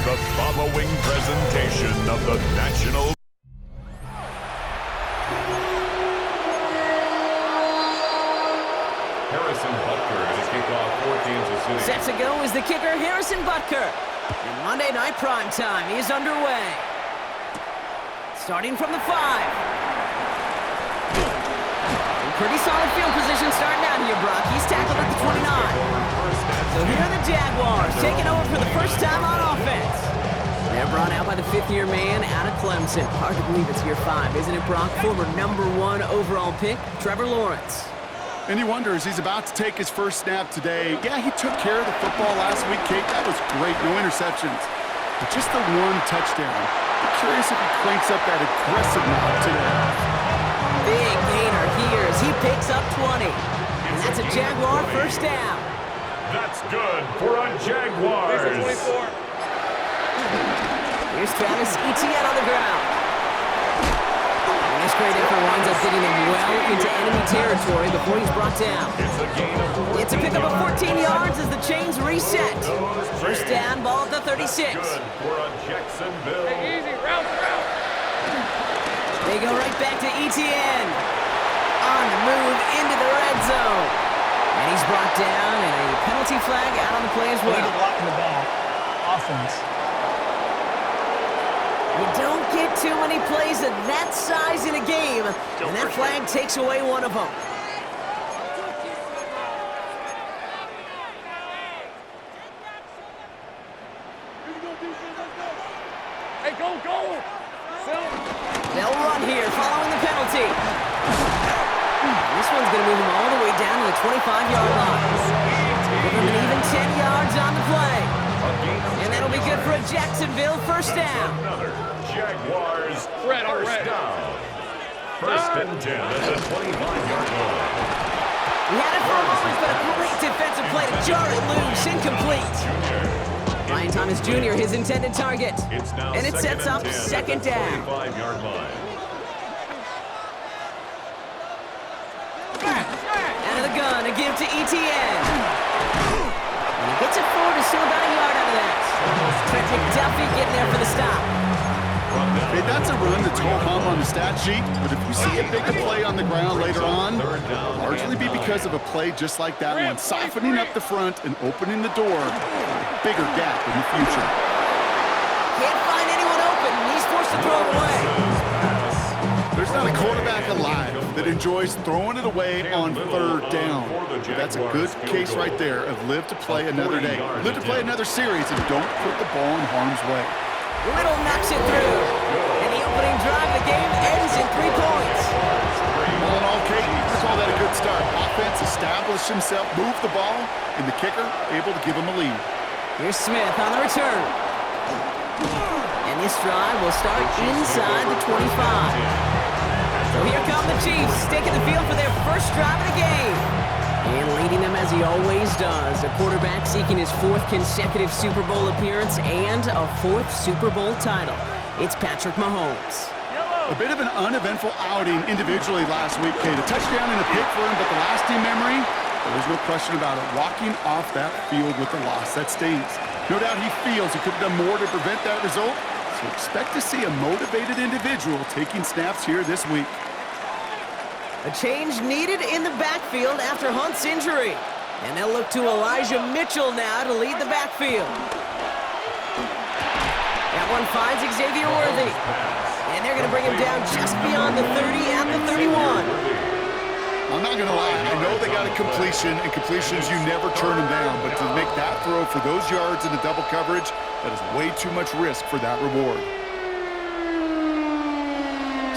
the following presentation of the National. Harrison Butker to kick off for Kansas City. Set to go is the kicker, Harrison Butker. And Monday Night Prime Time is underway. Starting from the 5. In pretty solid field position starting out here, Brock. He's tackled at the 29. So here are the Jaguars taking over for the first time on offense. They're brought out by the fifth-year man out of Clemson. Hard to believe it's year 5, isn't it, Brock? Former #1 overall pick, Trevor Lawrence. And he wonders, he's about to take his first snap today. Yeah, he took care of the football last week, Kate. That was great. No interceptions. But just the 1 touchdown. I'm curious if he cranks up that aggressive knob today. Big gainer here as he picks up 20. And that's a Jaguar first down. That's good for a Jaguars. Here's Travis Etienne on the ground. This great effort winds up getting him well into enemy territory before he's brought down. It's a pickup of 14 yards as the chains reset. First down, ball at the 36. They go right back to Etienne. On the move into the red zone. And he's brought down, and a penalty flag out on the play as well. Block in the back. Offense. You don't get too many plays of that size in a game, and that flag takes away one of them. Hey, go! They'll run here following the penalty. This one's going to move him all the way down to the 25-yard line. Give him an even 10 yards on the play. And that'll be good for a Jacksonville first down. Jaguars first down. First and 10 at the 25-yard line. He had it for a moment, but a great defensive play to jar it loose, incomplete. Ryan Thomas Jr., his intended target. And it sets up second down. 25-yard line. Out of the gun, a give to Etienne. And he gets it forward to still about a yard out of that. Trent McDuffie getting there for the stop. Hey, that's a run that's ho-hum on the stat sheet, but if you see a bigger play on the ground later on, it'll largely be because of a play just like that one, softening up the front and opening the door for a bigger gap in the future. Can't find anyone open, and he's forced to throw it away. There's not a quarterback alive that enjoys throwing it away on third down. That's a good case right there of live to play another day. Live to play another series and don't put the ball in harm's way. Little knocks it through. And the opening drive of the game ends in 3 points. All in all, Kate, let's call that a good start. Offense established himself, moved the ball, and the kicker able to give him a lead. Here's Smith on the return. And this drive will start inside the 25. So here come the Chiefs, taking the field for their first drive of the game. And leading them as he always does, a quarterback seeking his 4th consecutive Super Bowl appearance and a 4th Super Bowl title. It's Patrick Mahomes. A bit of an uneventful outing individually last week, Kate. A touchdown and a pick for him, but the lasting memory, there's no question about it. Walking off that field with the loss, that stings. No doubt he feels he could have done more to prevent that result, so expect to see a motivated individual taking snaps here this week. A change needed in the backfield after Hunt's injury. And they'll look to Elijah Mitchell now to lead the backfield. That one finds Xavier Worthy. And they're going to bring him down just beyond the 30 at the 31. I'm not going to lie. I know they got a completion, and completions, you never turn them down. But to make that throw for those yards in the double coverage, that is way too much risk for that reward.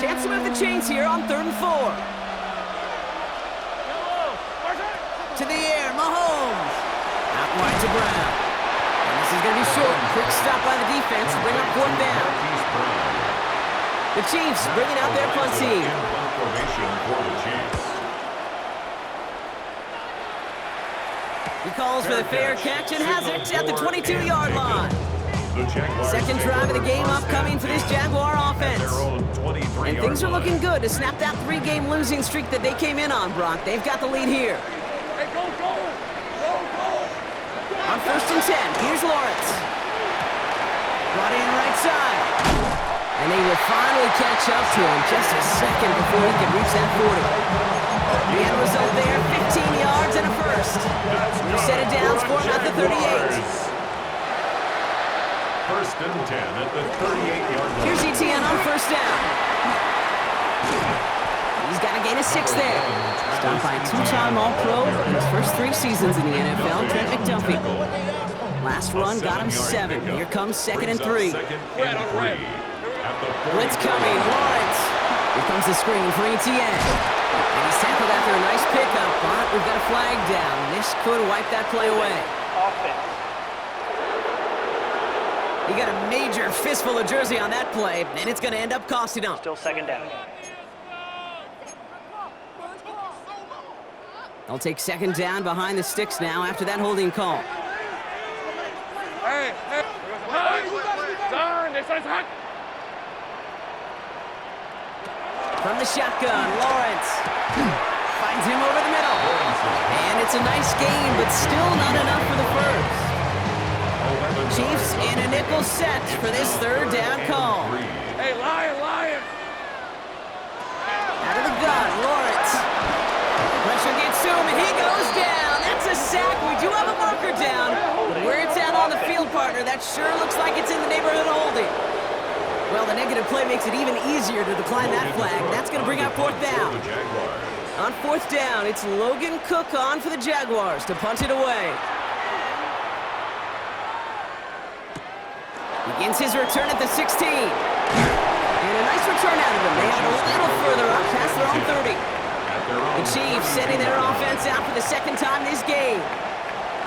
Chance to move the chains here on 3rd and 4. To the air, Mahomes. Out wide to Brown. And this is going to be short. Quick stop by the defense to bring up 4th down. The Chiefs bringing out their punt team. He calls for the fair catch and has it at the 22-yard line. Second drive of the game upcoming for this Jaguar offense. And things are looking good to snap that 3-game losing streak that they came in on, Brock. They've got the lead here. On 1st and 10, here's Lawrence. will finally catch up to him just a second before he can reach that 40. The end result there, 15 yards and a first. New set of downs for him at the 38. First and 10 at the 38-yard line. Here's ETN on first down. He's got a gain of 6 there. Stopped by a two-time All-Pro in his first 3 seasons in the NFL, Trent McDuffie. Last run got him 7. Here comes second and 3. Blitz coming, Lawrence. Here comes the screen for ETN. And he's tackled after a nice pickup, but we've got a flag down. This could wipe that play away. Offense. He got a major fistful of jersey on that play, and it's going to end up costing him. Still second down. They'll take second down behind the sticks now after that holding call. Hey, hey. From the shotgun, Lawrence finds him over the middle. And it's a nice gain, but still not enough for the first. Chiefs in a nickel set for this third down call. Hey, Lion. Out of the gun, Lawrence. Pressure gets to him, and he goes down. That's a sack. We do have a marker down. But where it's at on the field, partner, that sure looks like it's in the neighborhood of holding. Well, the negative play makes it even easier to decline that flag. That's going to bring up fourth down. On fourth down, it's Logan Cook on for the Jaguars to punt it away. Begins his return at the 16. And a nice return out of him. They have it a little further up past their own 30. The Chiefs sending their offense out for the second time this game.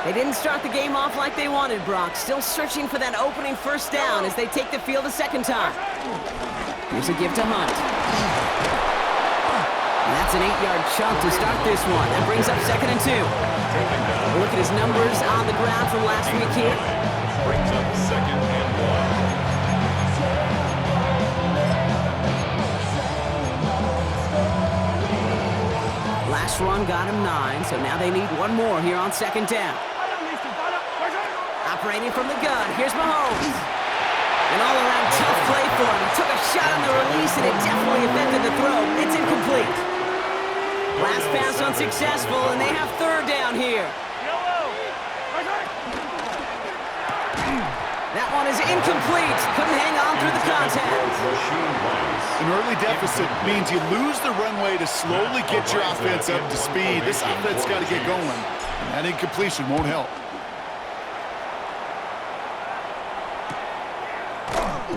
They didn't start the game off like they wanted, Brock. Still searching for that opening first down as they take the field a second time. Here's a give to Hunt. And that's an 8-yard chunk to start this one. That brings up second and 2. Look at his numbers on the ground from last week here. Brings up second and 1. Last run got him 9, so now they need one more here on second down. Operating from the gun, here's Mahomes. An all-around tough play for him. He took a shot on the release, and it definitely affected the throw. It's incomplete. Last pass unsuccessful, and they have third down here. That one is incomplete. Couldn't hang on through the contact. An early deficit means you lose the runway to slowly get your offense up to speed. This offense got to get going, and that incompletion won't help.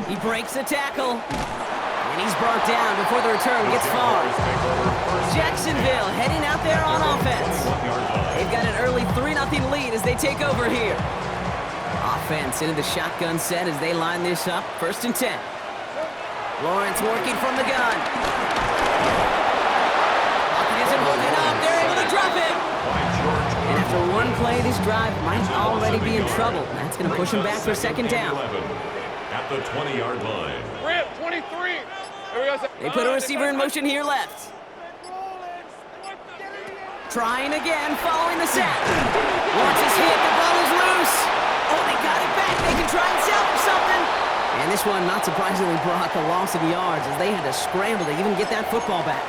He breaks the tackle, and he's brought down before the return gets far. Jacksonville heading out there on offense. They've got an early 3-0 lead as they take over here. Offense into the shotgun set as they line this up. First and 10. Lawrence working from the gun. Pocket isn't holding up. They're able to drop it. And after one play, this drive might already be in trouble. That's going to push him back for a second down. At the 20-yard line. Rip, 23. They put a receiver in motion here left. Trying again, following the sack. Once it's hit, the ball is loose. Oh, they got it back. They can try and salvage something. And this one, not surprisingly, brought a loss of yards as they had to scramble to even get that football back.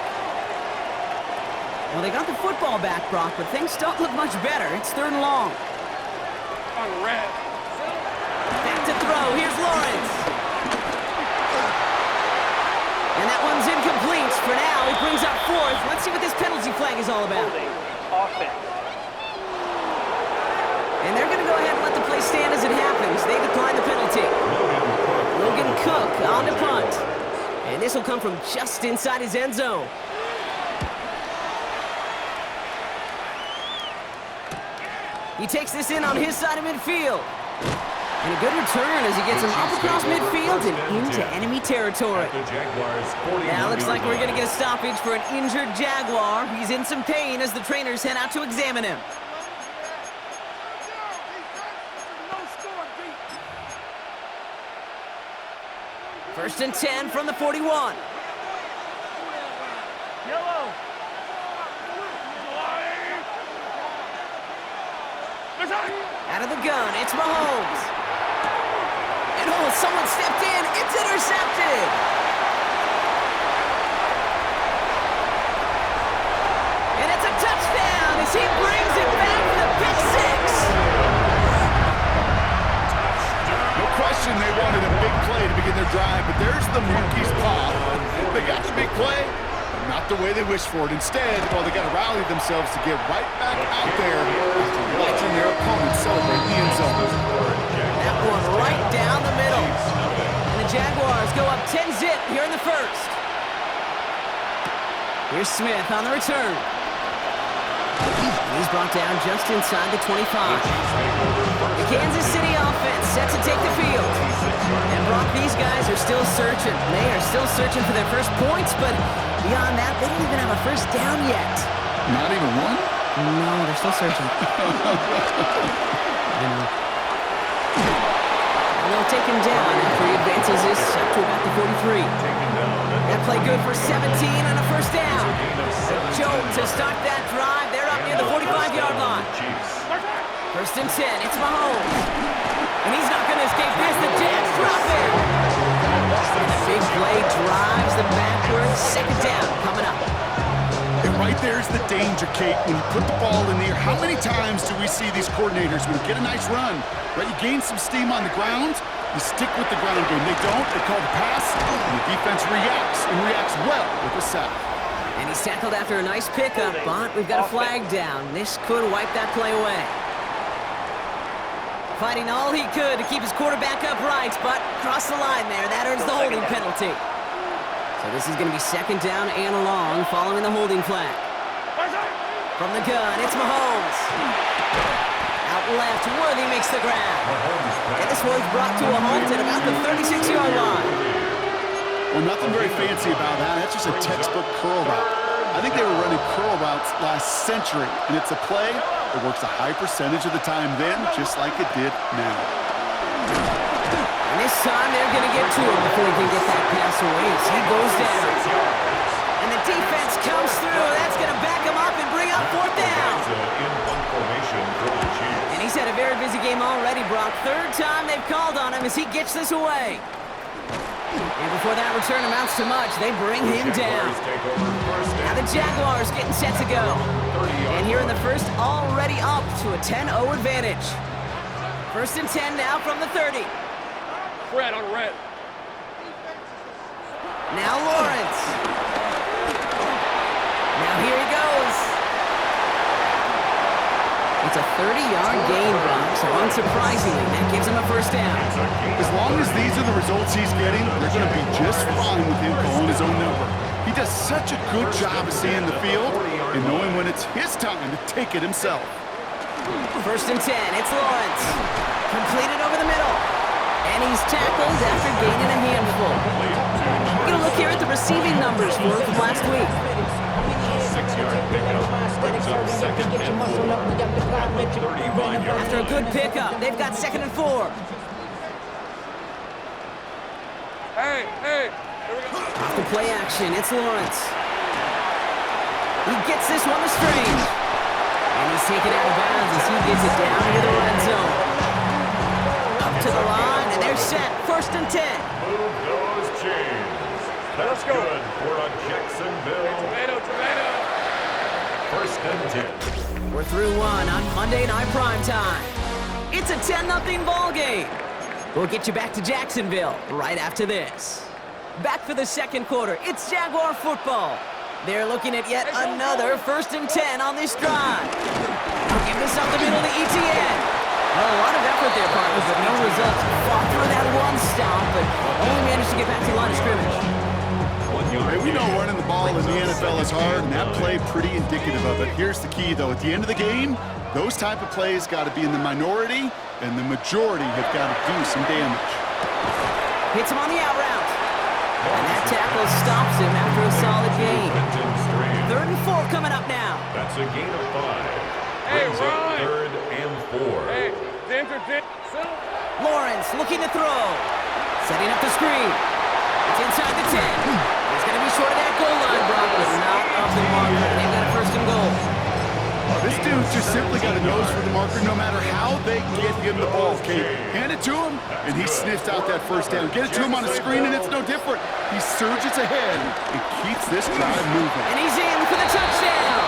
Well, they got the football back, Brock, but things don't look much better. It's third and long. On red. Back to throw. Here's Lawrence. And that one's incomplete for now. He brings up fourth. Let's see what this penalty flag is all about. Offense. And they're going to go ahead and let the play stand as it happens. They decline the penalty. Logan Cook on to punt. And this will come from just inside his end zone. He takes this in on his side of midfield. And a good return as he gets him up across midfield and into enemy territory. Now looks like we're going to get a stoppage for an injured Jaguar. He's in some pain as the trainers head out to examine him. First and 10 from the 41. Yellow. Out of the gun, it's Mahomes. And oh, someone stepped in. It's intercepted. their drive, but there's the monkey's paw. They got the big play, but not the way they wished for it. Instead, well, they got to rally themselves to get right back out there after watching their opponent celebrate the end zone. That one right down the middle. And the Jaguars go up 10-zip here in the first. Here's Smith on the return. He's brought down just inside the 25. The Kansas City offense set to take the field. And Brock, these guys are still searching. They are still searching for their first points, but beyond that, they don't even have a first down yet. Not even one? No, they're still searching. I know. And they'll take him down after he advances this up to about the 43. That play good for 17 and a first down. Joe to start that drive. They're up near the 45-yard line. First and 10. It's Mahomes. And he's not going to escape this. The Jags drop it. And the big play drives them backwards. Second down coming up. And right there's the danger, Kate. When you put the ball in the air, how many times do we see these coordinators, when you get a nice run, right, you gain some steam on the ground, you stick with the ground game. They don't, they call the pass, and the defense reacts, and reacts well with a sack. And he's tackled after a nice pickup, but we've got a flag down. This could wipe that play away. Fighting all he could to keep his quarterback upright, but across the line there, that earns the holding penalty. So this is going to be second down and long following the holding flag. From the gun, it's Mahomes. Out left, Worthy makes the grab. And this one's brought to a halt at about the 36-yard line. Well, nothing very fancy about that. That's just a textbook curl route. I think they were running curl routes last century, and it's a play that works a high percentage of the time then, just like it did now. And this time they're going to get to him before he can get that pass away as he goes down. And the defense comes through. That's going to back him up and bring up fourth down. And he's had a very busy game already, Brock. Third time they've called on him as he gets this away. And before that return amounts to much, they bring him down. Now the Jaguars getting set to go. And here in the first, already up to a 10-0 advantage. First and 10 now from the 30. Red on red. Now Lawrence. Now here he goes. It's a 30-yard gain, Brock, so unsurprisingly, that gives him a first down. As long as these are the results he's getting, they're going to be just fine with him calling his own number. He does such a good job of seeing the field and knowing when it's his time to take it himself. First and 10, it's Lawrence. Completed over the middle. And he's tackled after gaining a handful. We're going to look here at the receiving numbers for him from last week. 6-yard pickup brings up second and 4 at the 35-yard. After a good pickup, they've got second and 4. Hey, here we go. Off the play action, it's Lawrence. He gets this one to Strange. And he's taken out of bounds as he gets it down into the red zone. Up to the line, and they're set. First and 10. Move those chains. That's good for a Jacksonville. Tomato. First and 10. We're through one on Monday Night Primetime. It's a 10-0 ball game. We'll get you back to Jacksonville right after this. Back for the second quarter, it's Jaguar football. They're looking at yet another first and 10 on this drive. They'll give this up the middle to ETN. Well, a lot of effort there, partners, but no results. Fought through that one stop, but only managed to get back to the line of scrimmage. Hey, we know running the ball in the NFL is hard, and that play pretty indicative of it. Here's the key, though. At the end of the game, those type of plays got to be in the minority, and the majority have got to do some damage. Hits him on the out route. And that tackle stops him after a solid gain. Third and 4 coming up now. That's a gain of 5. Hey, Brings up Ryan. third and 4. Hey, Denver, settle. Lawrence looking to throw. Setting up the screen. It's inside the 10. He's going to be short of that goal line, Brock, but not of the marker. They've got a first and goal. This dude's just simply got a nose for the marker no matter how they get him the ball, Kate. Hand it to him, and he sniffs out that first down. Get it to him on a screen, and it's no different. He surges ahead and keeps this drive moving. And he's in for the touchdown.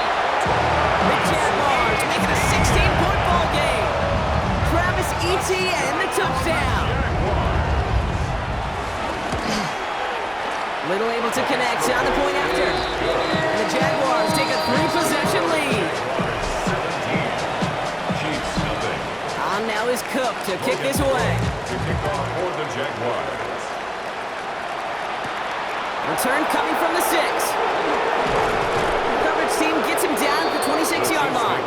The Jaguars make it a 16-point ball game. Travis Etienne, the touchdown. Little able to connect on the point after. And the Jaguars take a 3-possession lead. 17. Chiefs nothing. On now is Cook to kick this away. To kick off for the Jaguars. Return coming from the 6. Coverage team gets him down at the 26-yard line.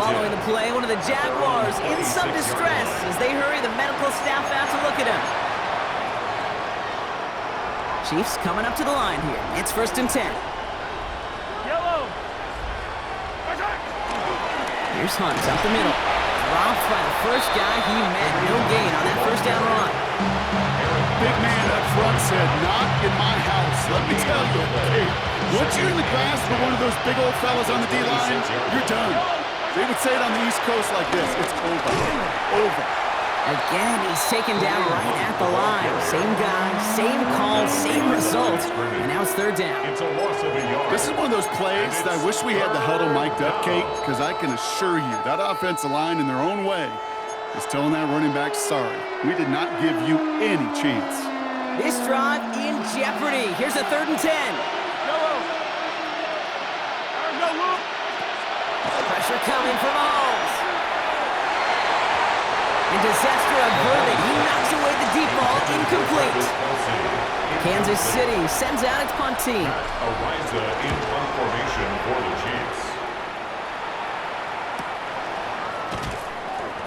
Following the play, one of the Jaguars in some distress as they hurry the medical staff out to look at him. Chiefs coming up to the line here. It's 1st and 10. Yellow. Here's Hunt up the middle. Dropped by the first guy he met. No gain on that first down run. Big man up front said, not in my house. Let me tell you, hey, once you're in the grasp of one of those big old fellas on the D-line, you're done. They would say it on the East Coast like this. It's over. Over. Again, he's taken down right at the line. Same guy, same call, same result. And now it's 3rd down. It's a loss of a yard. This is one of those plays that I wish we had the huddle mic'd up, Kate, because I can assure you that offensive line in their own way is telling that running back, sorry, we did not give you any chance. This drive in jeopardy. Here's a 3rd and 10. Pressure coming from Mahomes. And disaster averted. He knocks away the deep ball, incomplete. Kansas City sends out its punt team. Ariza in punt formation for the Chiefs.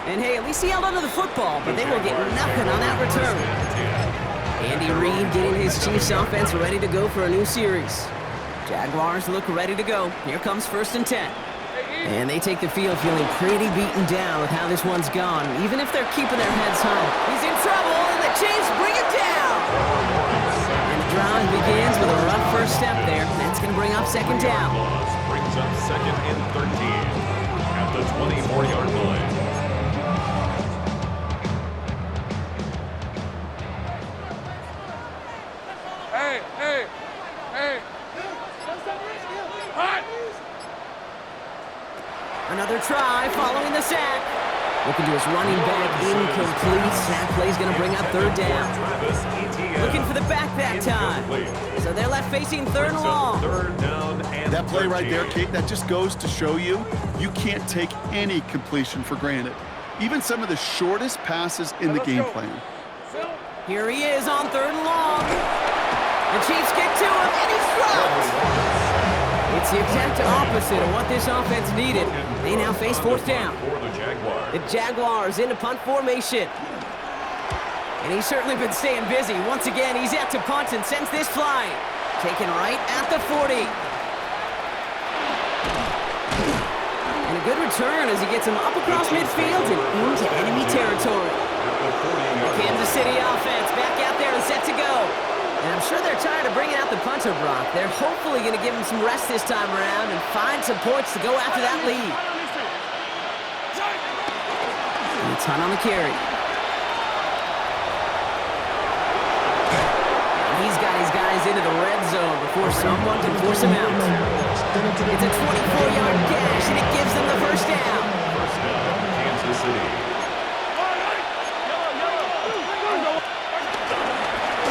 And hey, at least he held onto the football, but they will get nothing on that return. Andy Reid getting his Chiefs offense ready to go for a new series. Jaguars look ready to go. Here comes 1st and 10. And they take the field feeling pretty beaten down with how this one's gone, even if they're keeping their heads high. He's in trouble, and the Chiefs bring it down. And the drive begins with a rough first step there. That's going to bring up 2nd down. Brings up 2nd and 13 at the 24-yard line. Hey. Hot. Another try following the sack. Looking to his running back, incomplete. Sack play's going to bring up 3rd down. Looking for the back that time. So they're left facing 3rd and long. 3rd down and That play right 13. there, Kate, that just goes to show you, you can't take any completion for granted. Even some of the shortest passes in the game plan. Here he is on 3rd and long. The Chiefs get to him, and he's dropped. It's the exact opposite of what this offense needed. They now face 4th down. For the Jaguars. The Jaguars into punt formation. And he's certainly been staying busy. Once again, he's out to punt and sends this flying. Taken right at the 40. And a good return as he gets him up across midfield and into enemy territory. The Kansas City offense back out there and set to go. And I'm sure they're tired of bringing out the punter, Brock. They're hopefully going to give him some rest this time around and find some points to go after that lead. And it's Hunt on the carry. And he's got his guys into the red zone before someone can force him out. It's a 24-yard gash, and it gives them the 1st down. First down, Kansas City.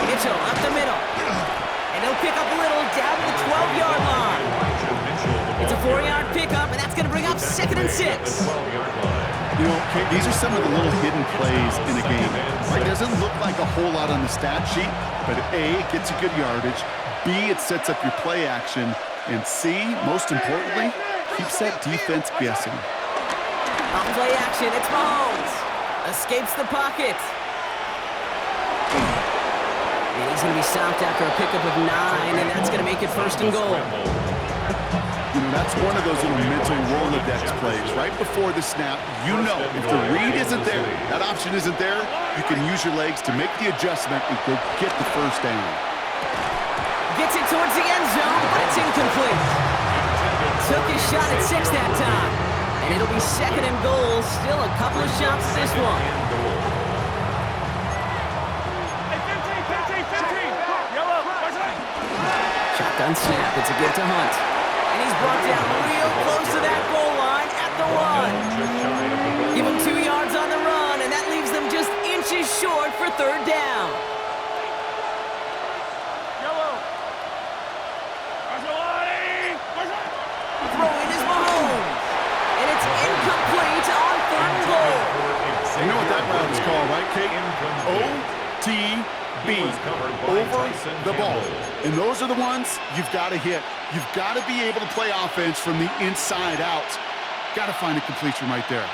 Mitchell up the middle. And he'll pick up a little down to the 12-yard line. It's a 4-yard pickup, and that's going to bring up 2nd and 6. You know, Kate, these are some of the little hidden plays in a game. It doesn't look like a whole lot on the stat sheet, but A, it gets you good yardage, B, it sets up your play action, and C, most importantly, keeps that defense guessing. On play action, it's Mahomes. Escapes the pocket. And he's going to be stopped after a pickup of 9, and that's going to make it 1st and goal. You know, that's one of those little mental Rolodex plays. Right before the snap, you know if the read isn't there, that option isn't there, you can use your legs to make the adjustment and go get the 1st down. Gets it towards the end zone, but it's incomplete. Took his shot at 6 that time. And it'll be 2nd and goal. Still a couple of shots to this one. Shotgun snap. It's a give to Hunt. And he's brought down real close to that goal line at the 1. Give him 2 yards on the run, and that leaves them just inches short for 3rd down. Yellow. OTB, over the ball. And those are the ones you've got to hit. You've got to be able to play offense from the inside out. Got to find a completion right there.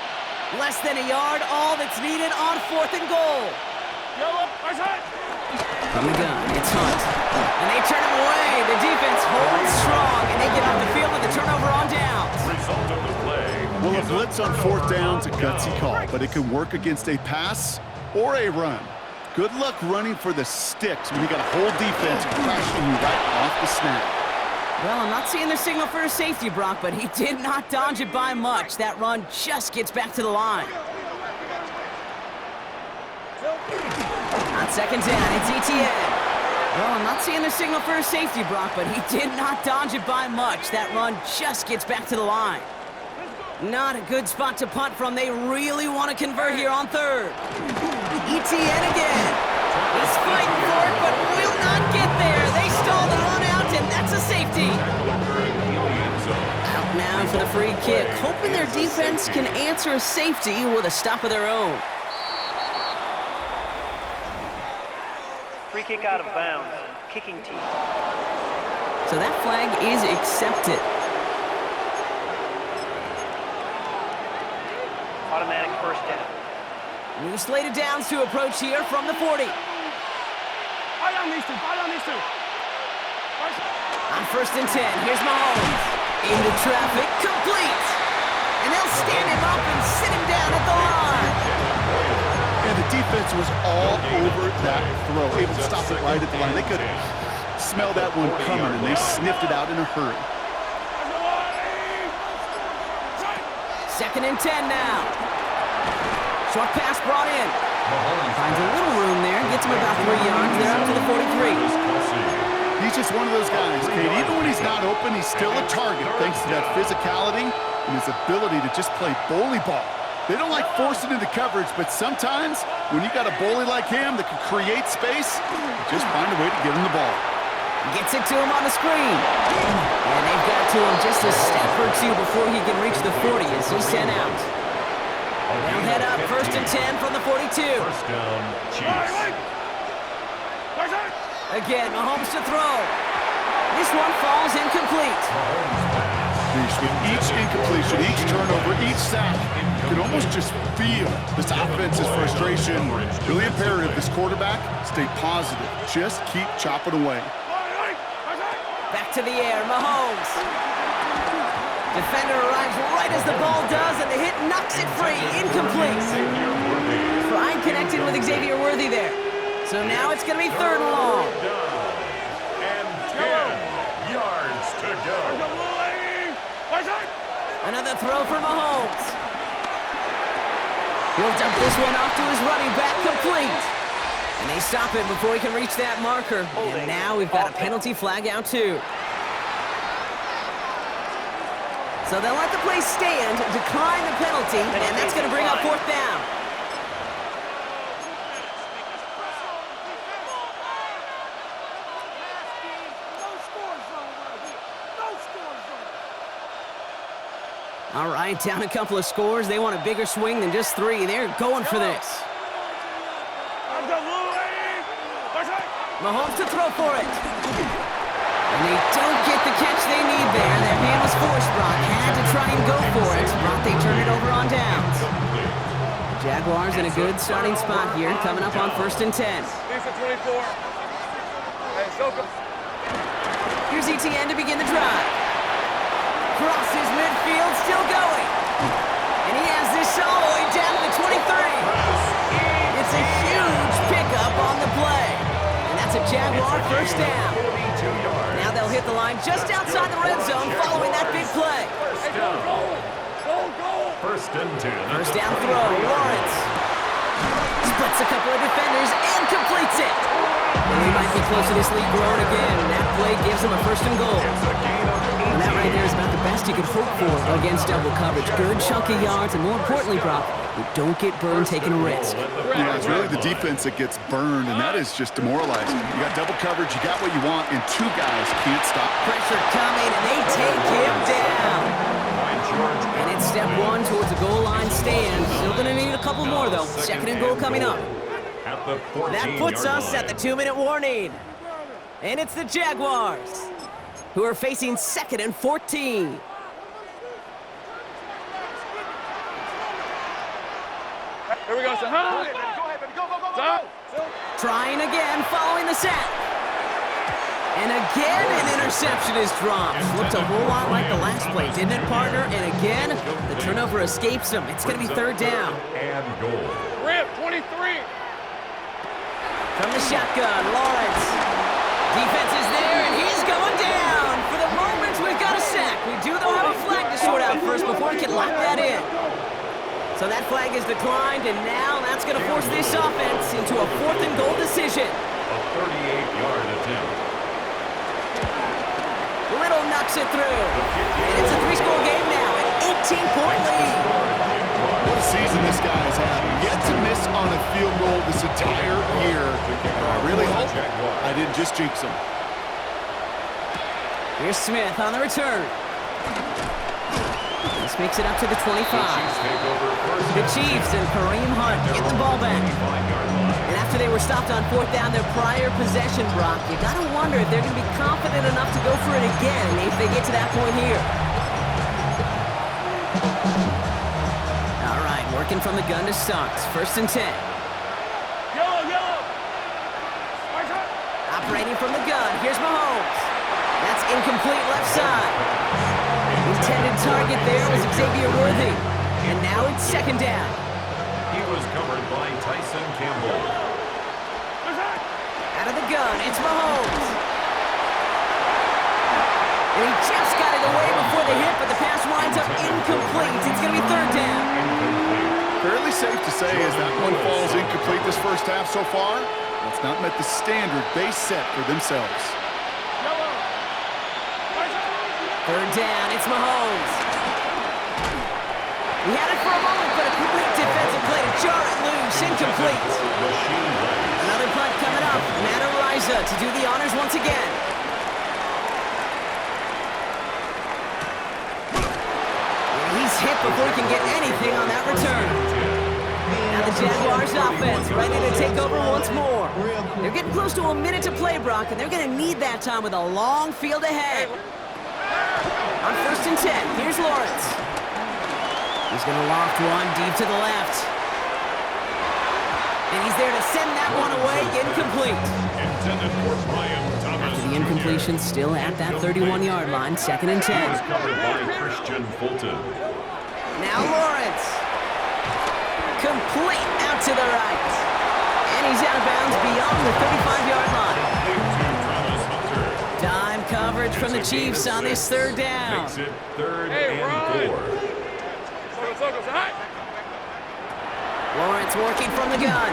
Less than a yard, all that's needed on 4th and goal. Yellow, right side. From the gun, it's Hunt. And they turn him away. The defense holds strong, and they get off the field with a turnover on downs. Result of the play. Well, a blitz on 4th down is a gutsy call, but it can work against a pass or a run. Good luck running for the sticks when you got a whole defense crashing you right off the snap. Well, I'm not seeing the signal for a safety, Brock, but he did not dodge it by much. That run just gets back to the line. On 2nd down, it's ETN. Well, I'm not seeing the signal for a safety, Brock, but he did not dodge it by much. That run just gets back to the line. Not a good spot to punt from. They really want to convert here on 3rd. ETN again. He's fighting for it, but will not get there. They stall the run out, and that's a safety. Out now for the free kick, hoping their defense can answer a safety with a stop of their own. Free kick out of bounds. Kicking team. So that flag is accepted. Automatic first down. New slate of downs to approach here from the 40. Right on these two. Right on these two. Right side. On 1st and 10, here's Mahomes. Into traffic, complete. And they'll stand him up and sit him down at the line. And the defense was all over that throw, able to stop it right at the line. They could smell that one coming, and they sniffed it out in a hurry. 2nd and 10 now. Short pass brought in. Finds a little room there, gets him about 3 yards. They're up to the 43. He's just one of those guys, Kate. Even when he's not open, he's still a target thanks to that physicality and his ability to just play bully ball. They don't like forcing into coverage, but sometimes when you got a bully like him that can create space, just find a way to get him the ball. Gets it to him on the screen. And they've got to him just a step or two before he can reach the 40 as he's sent out. They'll head up 1st and 10 from the 42. First down, Chiefs. Right side. Again, Mahomes to throw. This one falls incomplete. With each incompletion, each turnover, each sack, you can almost just feel this offense's frustration. Really imperative, this quarterback, stay positive. Just keep chopping away. Right side. Back to the air, Mahomes. Defender arrives right as the ball does, and the hit knocks it free. Incomplete. Pride connected with Xavier Worthy there. So now it's going to be 3rd and long. And 10 yards to go. Right side. Another throw for Mahomes. He'll dump this one off to his running back, complete. And they stop him before he can reach that marker. And now we've got a penalty flag out too. So they'll let the play stand, decline the penalty, and that's going to bring up 4th down. All right, down a couple of scores. They want a bigger swing than just 3. They're going for this. Mahomes to throw for it. And they don't get the catch they need there. Their hand was forced, Brock. Had to try and go for it. Brock, they turn it over on downs. Jaguars in a good starting spot here, coming up on 1st and 10. Here's ETN to begin the drive. Crosses midfield, still going. And he has this all the way down to the 23. It's a huge pickup on the play. And that's a Jaguar 1st down. Now they'll hit the line just outside the red zone following that big play. First and 10. 1st down throw, Lawrence. Splits a couple of defenders and completes it. And he might be close to this lead growing again. That play gives him a 1st and goal. And that right there is about the best you could hope for against double coverage. Good chunky yards, and more importantly, Brock, you don't get burned taking a risk. Yeah, it's really the defense that gets burned, and that is just demoralizing. You got double coverage, you got what you want, and 2 guys can't stop. Pressure coming, and they take him down. And it's step 1 towards a goal line stand. Still going to need a couple more, though. 2nd and goal coming up. at the 14-yard That puts us line. at the 2-minute warning. And it's the Jaguars, who are facing 2nd and 14. Here we go, son. Huh? Son. Trying again, following the sack. And again, an interception is dropped. Looked a whole lot like the last play, didn't it, partner? And again, the turnover escapes him. It's going to be 3rd down. And goal. Rip, 23. From the shotgun, Lawrence. Defense is there, and he's going down. For the moment, we've got a sack. We do, though, have a flag to sort out first before we can lock that in. So that flag is declined, and now that's going to force this offense into a 4th and goal decision. A 38-yard attempt. Little knocks it through. And it's a 3-score game now, an 18-point lead. What a season this guy has had. Yet to miss on a field goal this entire year. I really hope I didn't just jinx him. Here's Smith on the return. This makes it up to the 25. The Chiefs and Kareem Hunt get the ball back. And after they were stopped on 4th down their prior possession, Brock, you gotta wonder if they're gonna be confident enough to go for it again if they get to that point here. All right, working from the gun to start. 1st and 10. Yellow. Operating from the gun, here's Mahomes. That's incomplete left side. Intended target there was Xavier Worthy. And now it's 2nd down. He was covered by Tyson Campbell. Out of the gun, it's Mahomes. And he just got it away before the hit, but the pass winds up incomplete. It's going to be 3rd down. Fairly safe to say as that one falls incomplete this first half so far, it's not met the standard they set for themselves. 3rd down, it's Mahomes. He had it for a moment, but a great defensive play to jar it loose. Incomplete. Another punt coming up. Matt Ariza to do the honors once again. And he's hit before he can get anything on that return. Now the Jaguars offense ready to take over once more. They're getting close to a minute to play, Brock, and they're going to need that time with a long field ahead. On 1st and 10, here's Lawrence. He's going to loft one deep to the left. And he's there to send that one away, incomplete. Intended for Brian Thomas. After the incompletion, still at that 31-yard line, 2nd and 10. Was covered by Christian Fulton. Now Lawrence. Complete out to the right. And he's out of bounds beyond the 35-yard line. Dime coverage from the Chiefs on this 3rd down. Makes it 3rd and 4. Lawrence working from the gun.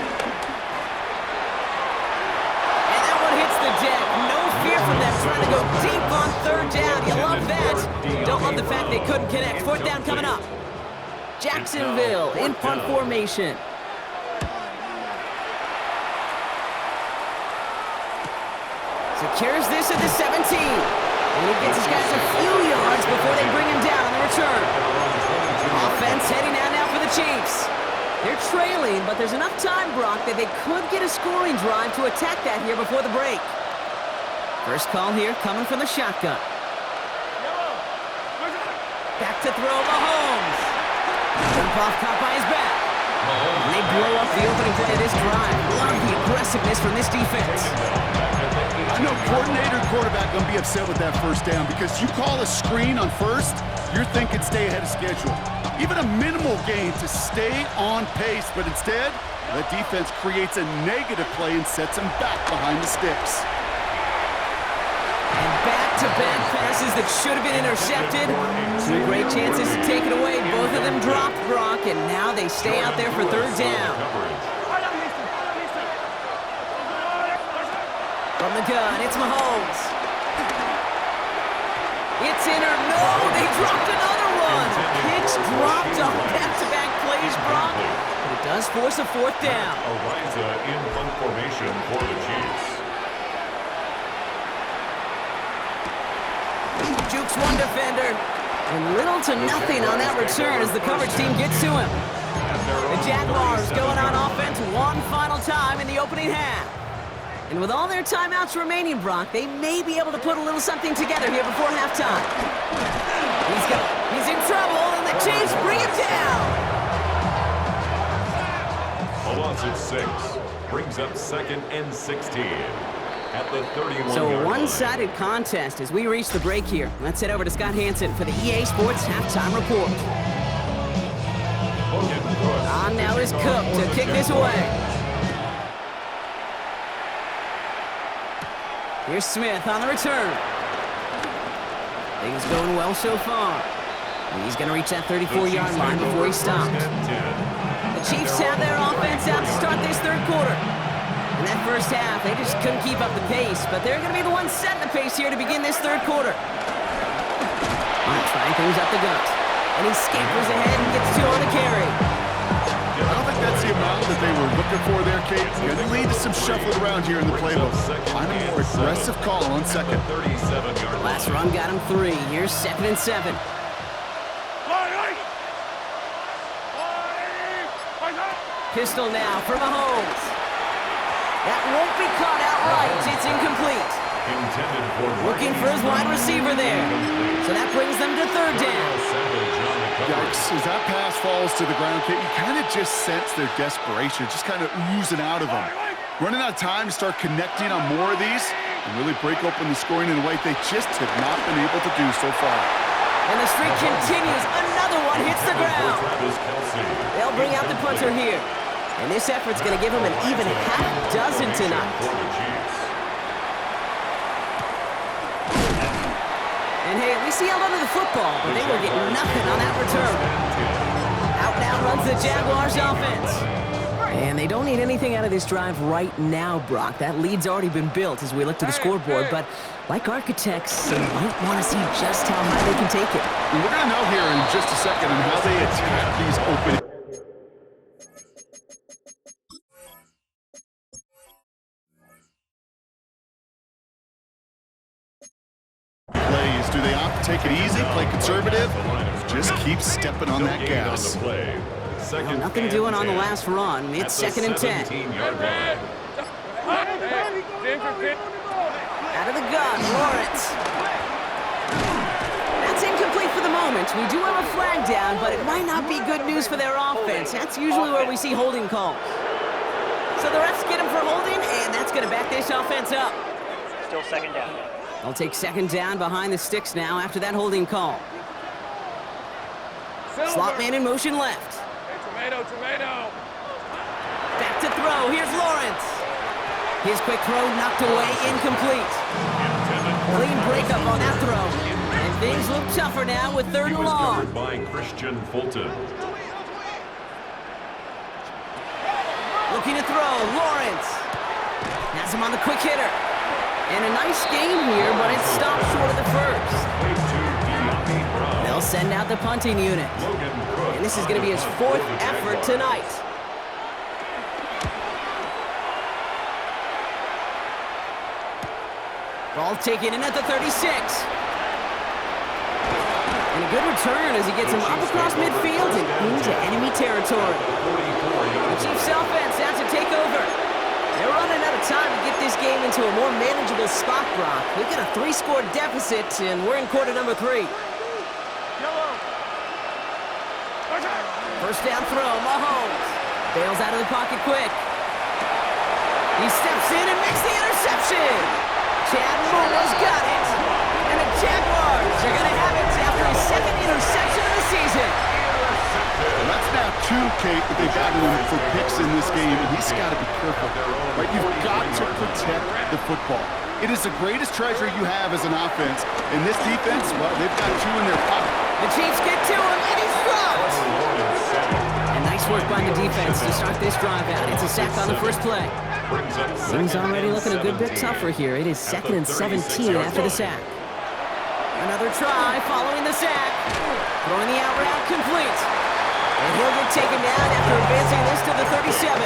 And that one hits the deck. No fear from them trying to go deep on 3rd down. You love that. Don't love the fact they couldn't connect. 4th down coming up. Jacksonville in punt formation. Secures this at the 17. And he gets his guys a few yards before they bring him down on the return. Offense heading out now for the Chiefs. They're trailing, but there's enough time, Brock, that they could get a scoring drive to attack that here before the break. First call here coming from the shotgun. Back to throw, Mahomes. Jump off, caught by his back. And they blow up the opening play of this drive. Love the aggressiveness from this defense. I know coordinator and quarterback going to be upset with that 1st down because you call a screen on 1st, you're thinking stay ahead of schedule. Even a minimal gain to stay on pace, but instead, the defense creates a negative play and sets them back behind the sticks. And back-to-back passes that should have been intercepted. 2 great chances to take it away. Both of them dropped, Brock, and now they stay out there for 3rd down. From the gun, it's Mahomes. It's in or no, they dropped another one. Pitch dropped on back-to-back plays, Brock. But it does force a 4th down. Ariza in punt formation for the Chiefs. Jukes one defender. And little to nothing on that return as the coverage team gets to him. At The Jaguars going on offense one final time in the opening half. And with all their timeouts remaining, Brock, they may be able to put a little something together here before halftime. He's in trouble, and the Chiefs bring him down. A loss of 6 brings up 2nd and 16 at the 31-yard So a line. one-sided contest as we reach the break here. Let's head over to Scott Hansen for the EA Sports Halftime Report. On now is Cook to kick this away. Here's Smith on the return. Things going well so far. He's going to reach that 34-yard line before he stops. The Chiefs have their offense out to start this third quarter. In that first half, they just couldn't keep up the pace, but they're going to be the ones setting the pace here to begin this third quarter. Trying things up the gut. And he scampers ahead and gets 2 on the carry. I don't think that's the amount that they were looking for there, Kate. Going to lead to some shuffling around here in the playbook. Find a more aggressive call on second. Last run got him 3. Here's 2nd and 7. Pistol now for Mahomes. That won't be caught outright. It's incomplete. Looking for his wide receiver there. So that brings them to 3rd down. Yikes, as that pass falls to the ground, Kate, you kind of just sense their desperation, just kind of oozing out of them. Running out of time to start connecting on more of these and really break open the scoring in a way they just have not been able to do so far. And the streak continues. Another one hits the ground. They'll bring out the punter here. And this effort's going to give him an even half dozen tonight. And hey, at least he held onto the football, but they will get nothing on that return. Out now runs the Jaguars offense. And they don't need anything out of this drive right now, Brock. That lead's already been built as we look to the scoreboard, but like architects, they might want to see just how high they can take it. And we're going to know here in just a second on how they attack these open plays. Do they opt to take it easy, play conservative, just keep stepping on that gas? Well, nothing doing on the last run. It's 2nd and 10. Out of the gun, Lawrence. That's incomplete for the moment. We do have a flag down, but it might not be good news for their offense. That's usually where we see holding calls. So the refs get him for holding, and that's going to back this offense up. Still 2nd down. They'll take 2nd down behind the sticks now after that holding call. Slot man in motion left. Tomato. Back to throw. Here's Lawrence. His quick throw knocked away, incomplete. Clean breakup on that throw. And things look tougher now with 3rd and long. By Christian Fulton. Looking to throw. Lawrence. Has him on the quick hitter. And a nice game here, but it stopped short of the first. They'll send out the punting unit. And this is going to be his 4th effort tonight. Ball taken in at the 36. And a good return as he gets him up across midfield and into enemy territory. The Chiefs offense has to take over. They're running out of time to get this game into a more manageable spot, Brock. We've got a 3-score deficit, and we're in quarter number 3. First down throw, Mahomes. Bails out of the pocket quick. He steps in and makes the interception. Chad More's got it. And the Jaguars are going to have it after his 2nd interception of the season. Well, that's now 2, Kate, that they've gotten him for picks in this game, and he's got to be careful. Right? You've got to protect the football. It is the greatest treasure you have as an offense. And this defense, well, they've got 2 in their pocket. The Chiefs get to him, and he's dropped. And nice work by the defense to start this drive out. It's a sack on the first play. Things already looking a good bit tougher here. It is 2nd and 17 after the sack. Another try following the sack. Throwing the out route complete. And he'll get taken down after advancing this to the 37.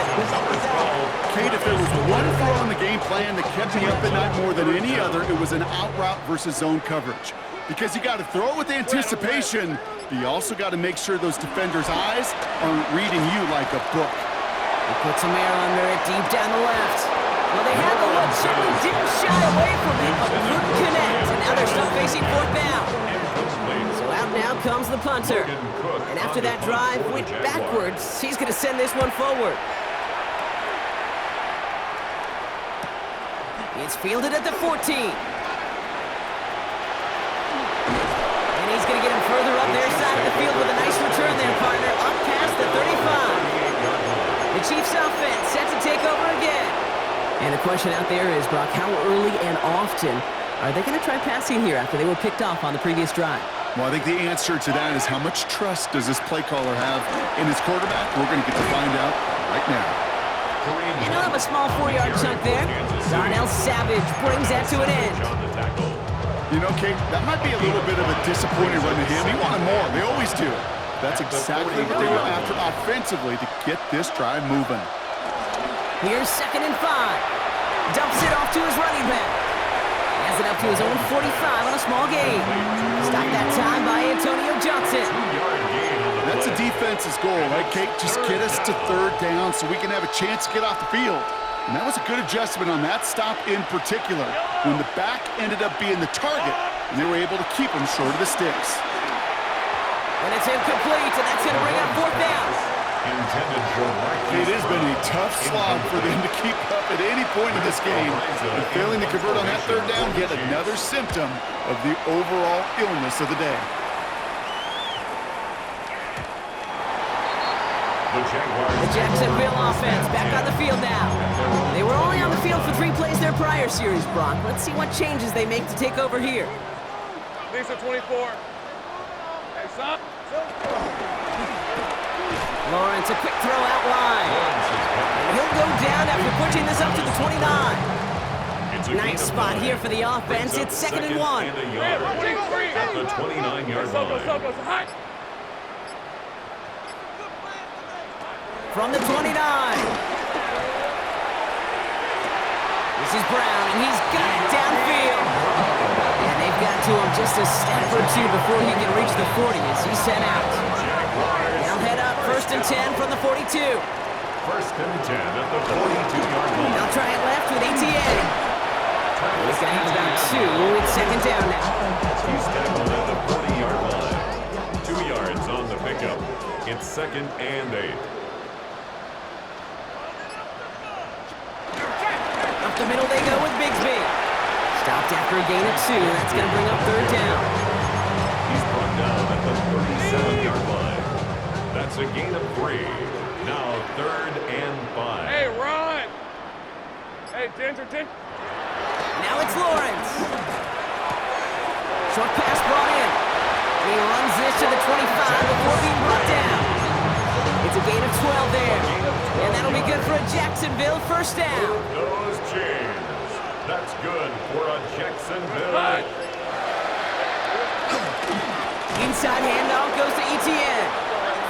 Kate, if there was one throw in the game plan that kept me up at night more than any other, it was an out route versus zone coverage. because you got to throw it with anticipation, but you also got to make sure those defenders' eyes aren't reading you like a book. He put some air under it deep down the left. Well, they had the look, certainly didn't shy away from it, but couldn't connect. And now they're still facing fourth down. So out now comes the punter. And after that drive went backwards, he's going to send this one forward. It's fielded at the 14. And he's going to get him further up their side of the field with a nice return there, partner, up past the 35. The Chiefs offense set to take over again. And the question out there is, Brock, how early and often are they going to try passing here after they were picked off on the previous drive? Well, I think the answer to that is how much trust does this play caller have in his quarterback? We're going to get to find out right now. And he'll have a small 4-yard chunk there. Darnell Savage brings that to an end. You know, Kate, that might be a little bit of a disappointing run to him. He wanted more. They always do. That's exactly what they were after offensively to get this drive moving. Here's 2nd and 5. Dumps it off to his running back. Has it up to his own 45 on a small gain. Stopped that time by Antonio Johnson. That's a defense's goal, right, Kate? Just get us to 3rd down so we can have a chance to get off the field. And that was a good adjustment on that stop in particular, when the back ended up being the target, and they were able to keep him short of the sticks. And it's incomplete, and that's going to bring up 4th down. It has been a tough slog for them to keep up at any point in this game. And failing to convert on that 3rd down, yet another symptom of the overall illness of the day. The Jacksonville offense back on the field now. They were only on the field for 3 plays their prior series, Brock. Let's see what changes they make to take over here. Lisa 24. Hey, son. Lawrence, a quick throw out wide. And he'll go down after pushing this up to the 29. Nice spot here for the offense. It's 2nd and 1. At the 29-yard line. From the 29. This is Brown, and he's got it downfield. And they've got to him just a step or two before he can reach the 40 as he's sent out. Now head up, 1st and 10 from the 42. 1st and 10 at the 42-yard line. They'll try it left with ATA. He's going to have about 2. It's 2nd down now. He's tackled at the 40-yard line. 2 yards on the pickup. It's 2nd and 8. Up the middle they go with Bigsby. Stopped after a gain of 2. That's going to bring up 3rd down. He's brought down at the 37-yard line. That's a gain of 3. Now 3rd and 5. Hey, run. Hey, Ginger. Now it's Lawrence. Short pass brought in. And he runs this to the 25 before being brought down. It's a gain of 12 there. And that'll be good for a Jacksonville 1st down. Those chains. That's good for a Jacksonville. Inside handoff goes to ETN.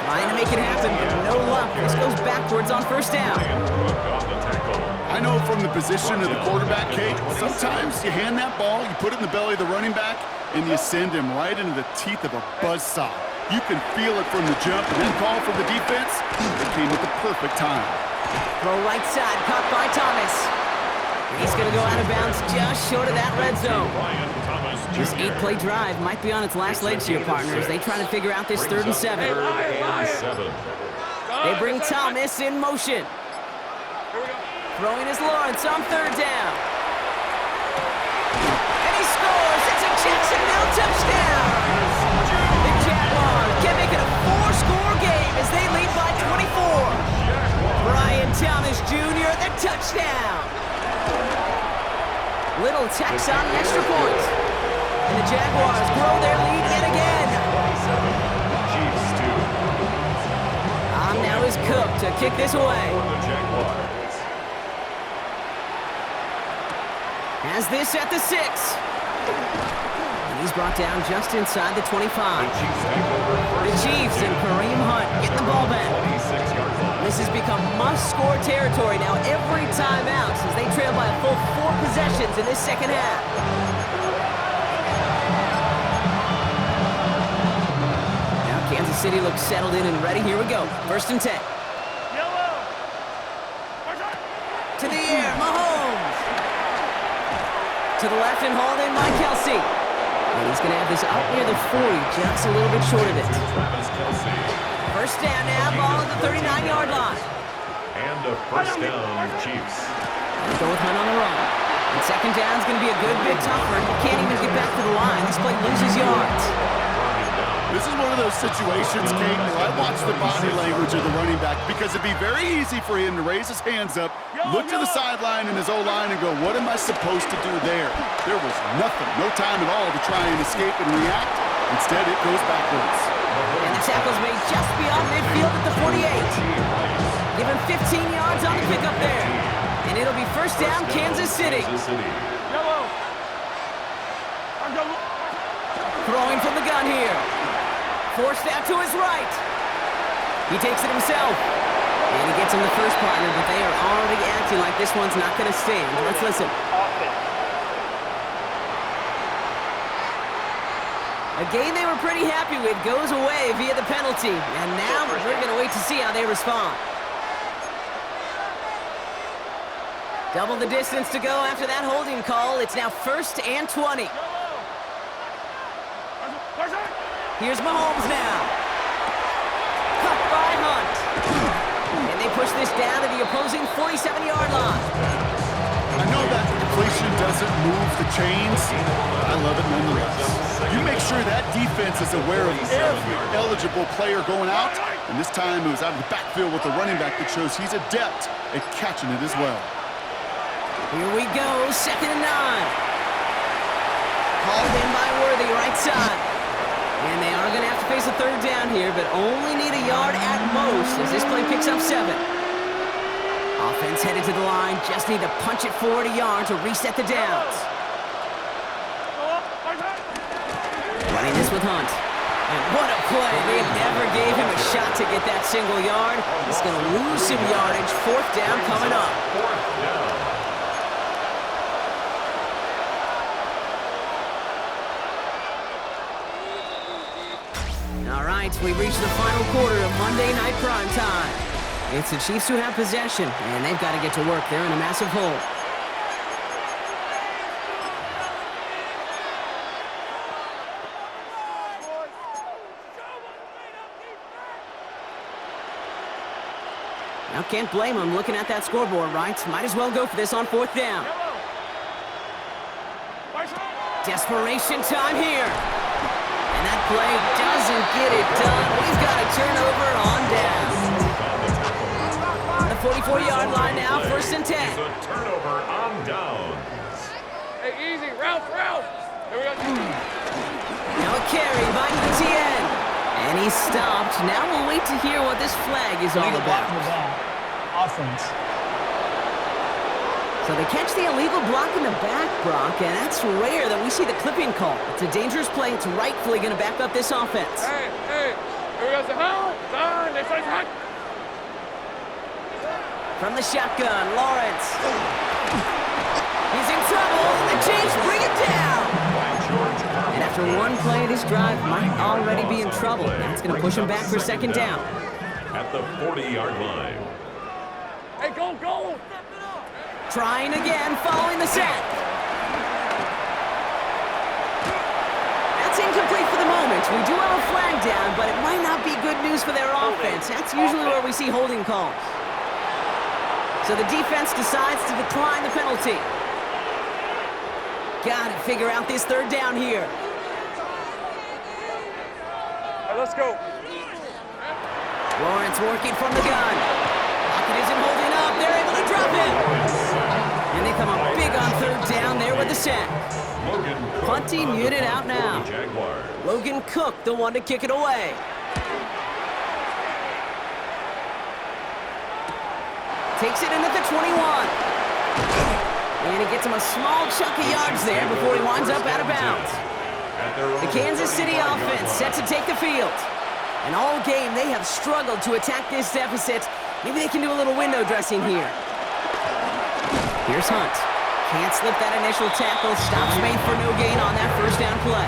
Trying to make it happen, but no luck. This goes backwards on 1st down. I know from the position of the quarterback, Kate, sometimes you hand that ball, you put it in the belly of the running back, and you send him right into the teeth of a buzzsaw. You can feel it from the jump, and that call from the defense, it came at the perfect time. Throw right side, caught by Thomas. He's going to go out of bounds just short of that red zone. This 8-play drive might be on its last legs here, partners. They try to figure out this 3rd and 7. They bring Thomas in motion. Throwing his Lawrence on 3rd down. And he scores. It's a Jacksonville touchdown. The Jaguars can make it a 4-score game as they lead by 24. Brian Thomas Jr., the touchdown. Little tacks on an extra point. And the Jaguars grow their lead yet again. On now is Cook to kick this away. Has this at the 6. And he's brought down just inside the 25. The Chiefs and Kareem Hunt getting the ball back. This has become must-score territory now every time out as they trail by a full 4 possessions in this 2nd half. Kansas City looks settled in and ready. Here we go. 1st and 10. Yellow. Watch out. To the air, Mahomes. To the left and hauled in by Kelsey. And he's going to have this out near the 40, just a little bit short of it. Travis Kelce. 1st down now, ball at the 39-yard line. And a 1st down, Chiefs. They go with Hunt on the run. And 2nd down is going to be a good bit tougher. He can't even get back to the line. This play loses yards. This is one of those situations, Kate, where I watch the body language of the running back because it'd be very easy for him to raise his hands up, look to the sideline in his O-line and go, what am I supposed to do there? There was nothing, no time at all to try and escape and react. Instead, it goes backwards. And the tackle's made just beyond midfield at the 48. Give him 15 yards on the pickup there. And it'll be 1st down, Kansas City. Yellow. Throwing from the gun here. Forced out to his right. He takes it himself. And he gets him the first partner, but they are already acting like this one's not going to stand. Let's listen. Offense. A game they were pretty happy with goes away via the penalty. And now we're going to wait to see how they respond. Double the distance to go after that holding call. It's now 1st and 20. Here's Mahomes now. Cut by Hunt. And they push this down to the opposing 47-yard line. I know that completion doesn't move the chains, but I love it nonetheless. You make sure that defense is aware of every eligible player going out, and this time it was out of the backfield with the running back that shows he's adept at catching it as well. Here we go, 2nd and 9. Called in by Worthy, right side. And they are going to have to face a 3rd down here, but only need a yard at most as this play picks up 7. Offense headed to the line, just need to punch it forward a yard to reset the downs. Running this with Hunt. And what a play. They never gave him a shot to get that single yard. He's going to lose some yardage. 4th down coming up. 4th down. All right, we've reached the final quarter of Monday Night Prime Time. It's the Chiefs who have possession, and they've got to get to work. They're in a massive hole. Now, can't blame them looking at that scoreboard, right? Might as well go for this on 4th down. Desperation time here. And that play doesn't get it done. We've got a turnover on down. The 44-yard line now, 1st and 10. It's a turnover on downs. Hey, easy. Ralph. Here we go. Now a carry by ETN. And he's stopped. Now we'll wait to hear what this flag is all about. Offense. So they catch the illegal block in the back, Brock, and that's rare that we see the clipping call. It's a dangerous play. It's rightfully going to back up this offense. Hey. Here we go. Down. Next place, Hunt. From the shotgun, Lawrence. He's in trouble. The Chiefs bring it down. And after one play, this drive might already be in trouble. That's going to push him back for 2nd down. At the 40-yard line. Hey, go. Trying again, following the sack. That's incomplete for the moment. We do have a flag down, but it might not be good news for their offense. That's usually where we see holding calls. So the defense decides to decline the penalty. Gotta figure out this 3rd down here. Hey, let's go. Lawrence working from the gun. Pocket isn't holding up. They're able to drop it. And they come up big on 3rd down there with the sack. Punting unit out now. Logan Cook, the one to kick it away. Takes it in at the 21. And he gets him a small chunk of yards there before he winds up out of bounds. The Kansas City offense set to take the field. And all game, they have struggled to attack this deficit. Maybe they can do a little window dressing here. Here's Hunt. Can't slip that initial tackle. Stops made for no gain on that 1st down play.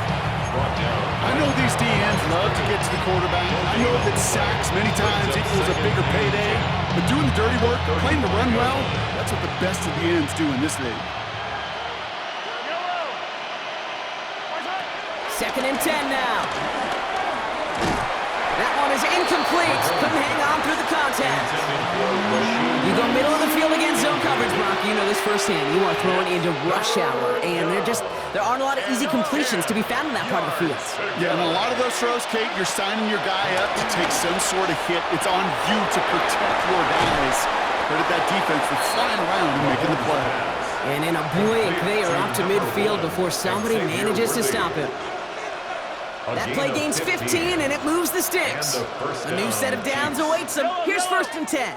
I know these DNs love to get to the quarterback. I know that sacks many times equals a bigger payday. But doing the dirty work, playing the run well, that's what the best of the ends do in this league. 2nd and 10 now. That one is incomplete. Couldn't hang on through the contact. You go middle of the field against zone coverage, Brock. You know this firsthand. You are throwing into rush hour, and there aren't a lot of easy completions to be found in that part of the field. Yeah, and a lot of those throws, Kate, you're signing your guy up to take some sort of hit. It's on you to protect your guys. Credit that defense for flying around and making the play. And in a blink, they are off to midfield before somebody manages to stop him. That play gains 15, and it moves the sticks. A new set of downs awaits them. Here's 1st and 10.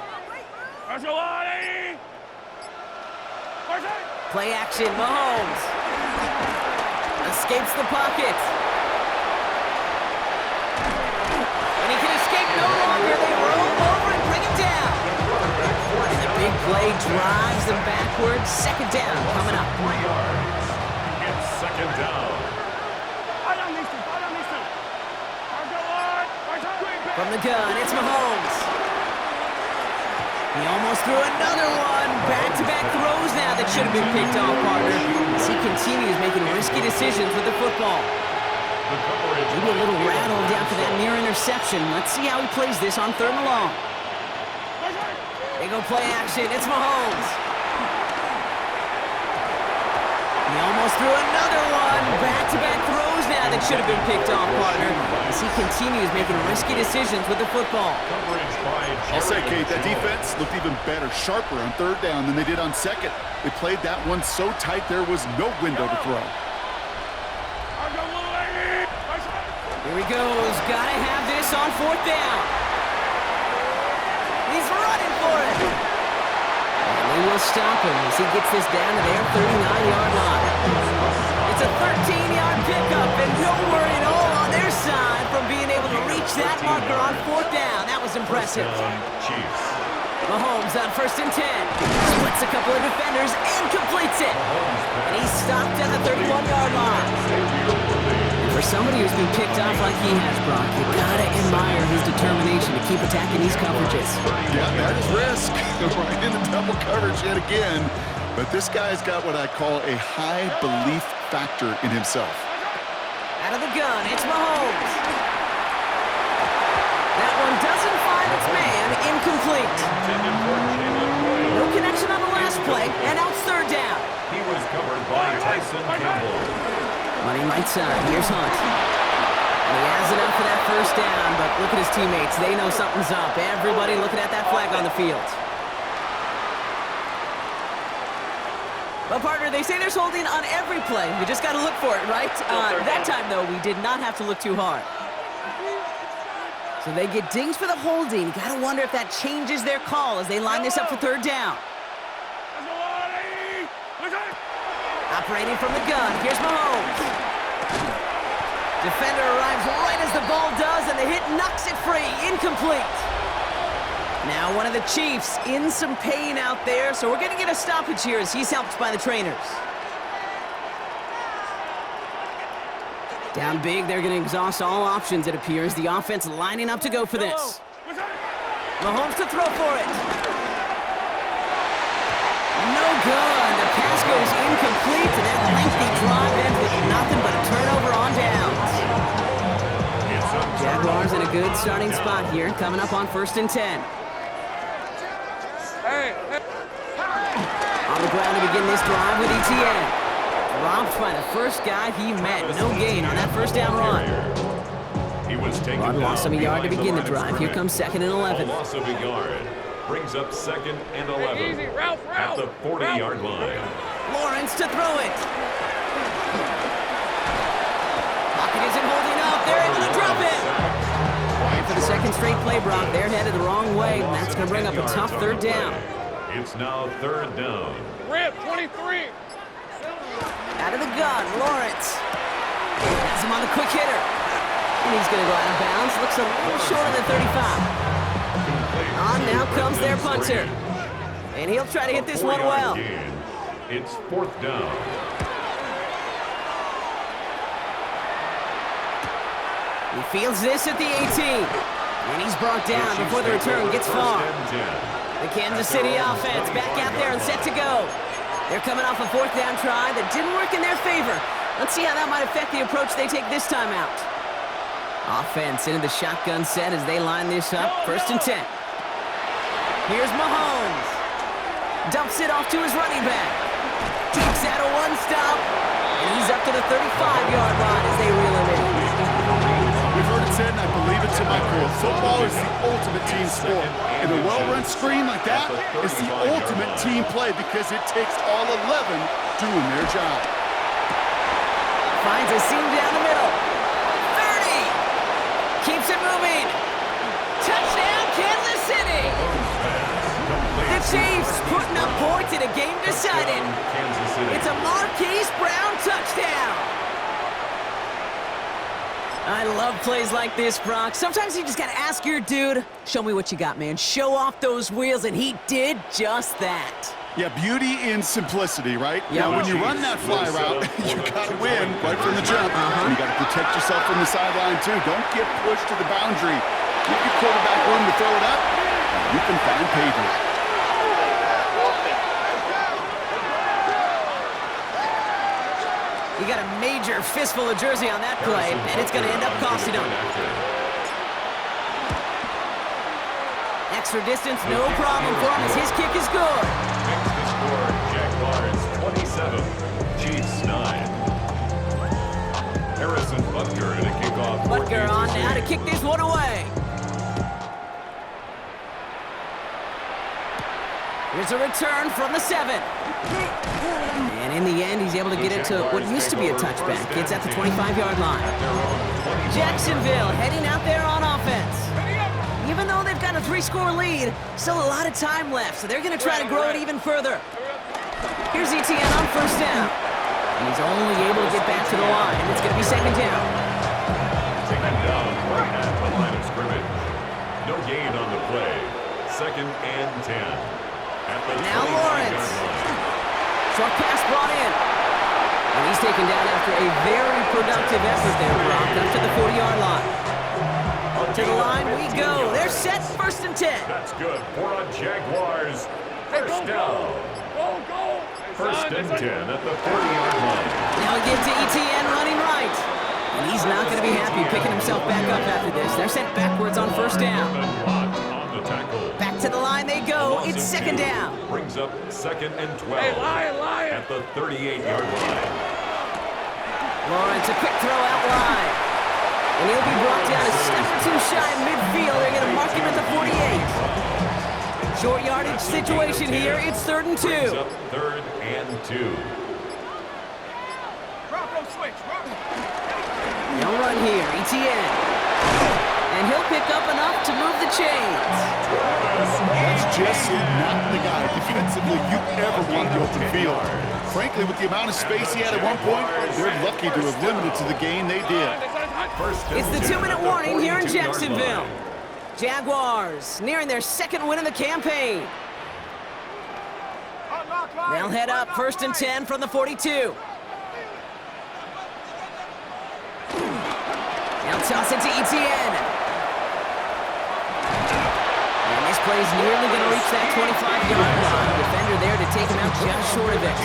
Play action, Mahomes. Escapes the pocket. And he can escape no longer. They roll over and bring him down. And the big play drives them backwards. 2nd down coming up. 3 yards. It's 2nd down. From the gun, it's Mahomes. He almost threw another one. Back-to-back throws now that should have been picked off, partner. As he continues making risky decisions with the football. Maybe a little rattled after that near interception. Let's see how he plays this on 3rd and long. They go play action. It's Mahomes. He almost threw another one. Back-to-back throws now that should have been picked off, partner. As he continues making risky decisions with the football. I'll say, Kate, that defense looked even better, sharper on 3rd down than they did on 2nd. They played that one so tight there was no window to throw. Here he goes. Gotta have this on 4th down. He's running for it. And they will stop him as he gets this down to their 39-yard line. It's a 13-yard pickup, and no worry at all on their side from being able to reach that marker on 4th down. That was impressive. Mahomes on 1st and 10. Splits a couple of defenders and completes it. And he's stopped at the 31-yard line. And for somebody who's been picked off like he has, Brock, you gotta admire his determination to keep attacking these coverages. Yeah, that is risk. Right in the double coverage yet again. But this guy's got what I call a high belief factor in himself. Out of the gun, it's Mahomes. That one doesn't find its man. Incomplete. No connection on the last play, and now it's 3rd down. He was covered by Tyson Campbell. Money right side. Here's Hunt. And he has it up for that 1st down, but look at his teammates. They know something's up. Everybody looking at that flag on the field. Well, partner, they say there's holding on every play. We just got to look for it, right? That time, though, we did not have to look too hard. So they get dinged for the holding. Got to wonder if that changes their call as they line this up for 3rd down. Operating from the gun, here's Mahomes. Defender arrives right as the ball does, and the hit knocks it free. Incomplete. Now one of the Chiefs in some pain out there, so we're going to get a stoppage here as he's helped by the trainers. Down big, they're going to exhaust all options, it appears. The offense lining up to go for this. Mahomes to throw for it. No good. The pass goes incomplete, and that lengthy drive ends with nothing but a turnover on downs. Jaguars in a good starting spot here, coming up on 1st and 10. On the ground to begin this drive with ETN. Dropped by the first guy he met. No gain on that 1st down run. He was taken Rod lost him a yard to begin the drive. Here comes 2nd and 11. Loss of a yard brings up 2nd and 11 at the 40-yard line. Lawrence to throw it. Pocket isn't holding up. They're able to drop it. And for the 2nd straight play, Brock, they're headed the wrong way. And that's going to bring up a tough 3rd down. It's now 3rd down. Rip, 23. Out of the gun, Lawrence. Has him on the quick hitter. And he's going to go out of bounds. Looks a little short of the 35. On now comes their punter. And he'll try to hit this one well. It's 4th down. He fields this at the 18. And he's brought down before the return gets far. The Kansas City offense back out there and set to go. They're coming off a fourth down try that didn't work in their favor. Let's see how that might affect the approach they take this time out. Offense into the shotgun set as they line this up. 1st and 10. Here's Mahomes. Dumps it off to his running back. Takes out a one-stop. And he's up to the 35-yard line as they reel him in. We've heard it said, and I believe it to my core, football is the ultimate team sport. And a well-run screen like that is the ultimate team play because it takes all 11 doing their job. Finds a seam down the middle. 30. Keeps it moving. Touchdown, Kansas City. The Chiefs putting up points in a game decided. It's a Marquise Brown touchdown. I love plays like this, Brock. Sometimes you just got to ask your dude, show me what you got, man. Show off those wheels, and he did just that. Yeah, beauty in simplicity, right? Yep. Now, when you run that fly route, you got to win right from the jump. So you got to protect yourself from the sideline, too. Don't get pushed to the boundary. Give your quarterback room to throw it up. You can find pavement. You got a major fistful of jersey on that play, and it's going to end up costing him. Extra distance, no problem for him as his kick is good. Next to score, Jaguars 27, Chiefs 9. Harrison Butker in a kickoff. Butker on now to kick this one away. Here's a return from the 7. And in the end, he's able to get it to what used to be a touchback. It's at the 25-yard line. Jacksonville heading out there on offense. Even though they've got a 3-score lead, still a lot of time left, so they're going to try to grow it even further. Here's Etienne on 1st down. And he's only able to get back to the line. It's going to be 2nd down. Taken down right at the line of scrimmage. No gain on the play. 2nd and 10. Now Lawrence. Short pass brought in. And he's taken down after a very productive effort there, Brock, up to the 40-yard line. To the line we go. They're set 1st and 10. That's good for a Jaguars. 1st down. 1st and 10 at the 40-yard line. Now again to Etienne running right. And he's not going to be happy picking himself back up after this. They're sent backwards on 1st down. Back to the line they go. It's 2nd down. Brings up 2nd and 12 at the 38-yard line. Lawrence, a quick throw out wide. And he'll be brought down a step or two shy of midfield. They're going to mark him at the 48. Short yardage situation here. It's 3rd and 2. Brings up 3rd and 2. No run here. Etienne. And he'll pick up enough to move the chains. That's just not the guy defensively you ever want the open field. Frankly, with the amount of space he had at one point, they're lucky to have limited to the gain they did. It's the 2-minute warning here in Jacksonville. Jaguars nearing their 2nd win of the campaign. They'll head up 1st and 10 from the 42. Now toss it to Etienne. And this play's nearly going to reach that 25-yard line. Defender there to take him out just short of it.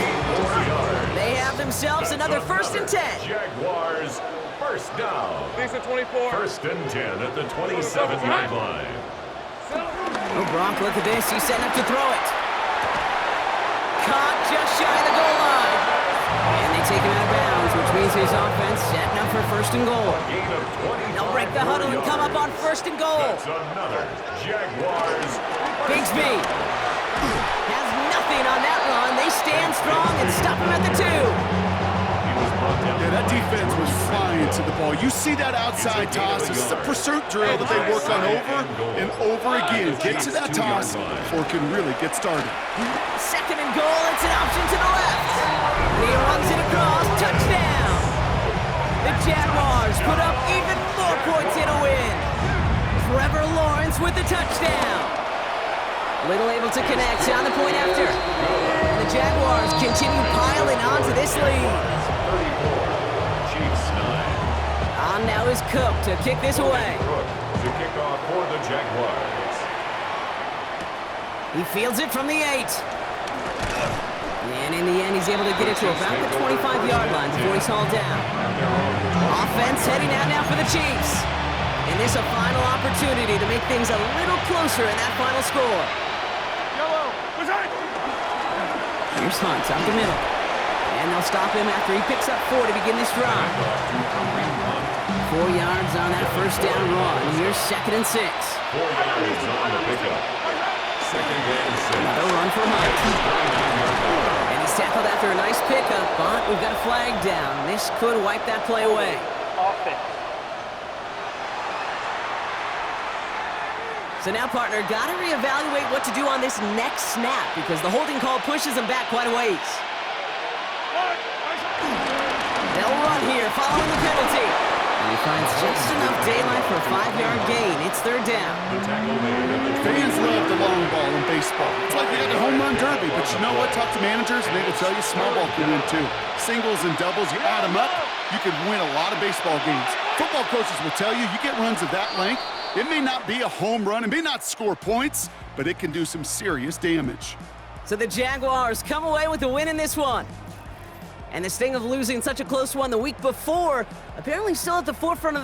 They have themselves another 1st and 10. Jaguars, 1st down. 1st and 10 at the 27-yard line. Oh, Brock, look at this. He's setting up to throw it. Caught just shy of the goal line. And they take him out of bounds, which means his offense setting up for 1st and goal. They'll break the huddle and come up on 1st and goal. That's another Jaguars. Bigsby has nothing on that run. They stand strong and stop him at the 2. Yeah, that defense was flying to the ball. You see that outside toss. This is a pursuit drill that they work on over and over again. Get to that toss before it can really get started. 2nd and goal. It's an option to the left. And he runs it across. Touchdown. The Jaguars put up even more points in a win. Trevor Lawrence with the touchdown. Little able to connect on the point after. And the Jaguars continue piling onto this lead. 34, Chiefs 9. On On now is Cook to kick this away. Cook to kick off for the Jaguars. He fields it from the 8. And in the end, he's able to get it to about the 25-yard line before he's hauled down. Offense heading out now for the Chiefs. And this a final opportunity to make things a little closer in that final score. Yellow, present. Here's Hunt up the middle. And they'll stop him after he picks up 4 to begin this drive. 4 yards on that first down run. Here's 2nd and 6. 4 yards on the pickup. 2nd and 6. Another run for Hunt. And he's tackled after a nice pickup, but we've got a flag down. This could wipe that play away. Offense. So now, partner, got to reevaluate what to do on this next snap because the holding call pushes him back quite a ways. They'll run here following the penalty. And he finds just enough daylight for a 5-yard gain. It's 3rd down. The tackle made at the Fans love the long ball in baseball. It's like they got the home run derby, but you know what? Talk to managers, and they will tell you small ball can win too. Singles and doubles, you add them up, you can win a lot of baseball games. Football coaches will tell you, you get runs of that length, it may not be a home run, it may not score points, but it can do some serious damage. So the Jaguars come away with a win in this one. And the sting of losing such a close one the week before apparently still at the forefront of